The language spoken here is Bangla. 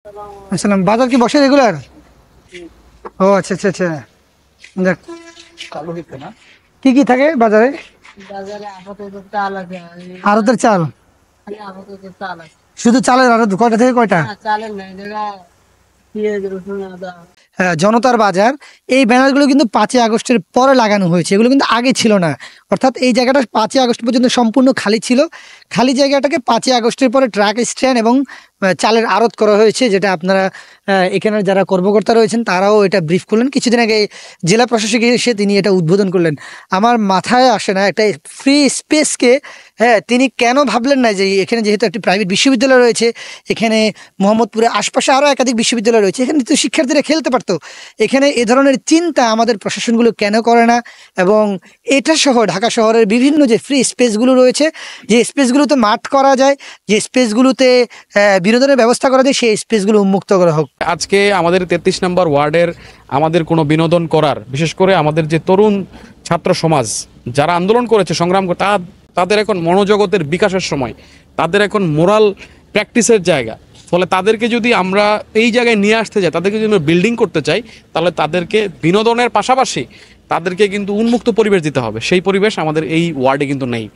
আসসালাম, বাজার কি বসে রেগুলার? ও আচ্ছা আচ্ছা আচ্ছা। যাক, কি কি থাকে বাজারে? বাজারে আপাতত চাল আছে, আড়তের চাল? খালি আপাতত চাল আছে। শুধু চালের আড়ত কয়টা থেকে কয়টা? না, চালের নাই জায়গা, পেঁয়াজ রসুন আদা। হ্যাঁ, জনতার বাজার। এই ব্যানারগুলো কিন্তু 5ই আগস্টের পরে লাগানো হয়েছে, এগুলো কিন্তু আগে ছিল না। অর্থাৎ এই জায়গাটা 5ই আগস্ট পর্যন্ত সম্পূর্ণ খালি ছিল। খালি জায়গাটাকে 5ই আগস্টের পরে ট্রাক স্ট্যান্ড এবং চালের আড়ত করা হয়েছে, যেটা আপনারা এখানের যারা কর্মকর্তা রয়েছেন তারাও এটা ব্রিফ করলেন কিছুদিন আগে। জেলা প্রশাসক এসে তিনি এটা উদ্বোধন করলেন। আমার মাথায় আসে না একটা ফ্রি স্পেসকে, হ্যাঁ, তিনি কেন ভাবলেন না যে এখানে যেহেতু একটি প্রাইভেট বিশ্ববিদ্যালয় রয়েছে, এখানে মোহাম্মদপুরের আশপাশে আরও একাধিক বিশ্ববিদ্যালয় রয়েছে, এখানে তো শিক্ষার্থীরা খেলতে পারতো। এখানে এ ধরনের চিন্তা আমাদের প্রশাসনগুলো কেন করে না? এবং এটা সহ ঢাকা শহরের বিভিন্ন যে ফ্রি স্পেসগুলো রয়েছে, যে স্পেসগুলোতে মাঠ করা যায়, যে স্পেসগুলোতে বিনোদনের ব্যবস্থা করা যায়, সেই স্পেসগুলো উন্মুক্ত করা হোক। আজকে আমাদের 33 নম্বর ওয়ার্ডের আমাদের কোনো বিনোদন করার, বিশেষ করে আমাদের যে তরুণ ছাত্র সমাজ যারা আন্দোলন করেছে, সংগ্রাম করে, তাদের এখন মনোজগতের বিকাশের সময়, তাদের এখন মোরাল প্র্যাকটিসের জায়গা। ফলে তাদেরকে যদি আমরা এই জায়গায় নিয়ে আসতে যাই, তাদেরকে যদি আমরা বিল্ডিং করতে চাই, তাহলে তাদেরকে বিনোদনের পাশাপাশি তাদেরকে কিন্তু উন্মুক্ত পরিবেশ দিতে হবে। সেই পরিবেশ আমাদের এই ওয়ার্ডে কিন্তু নেই।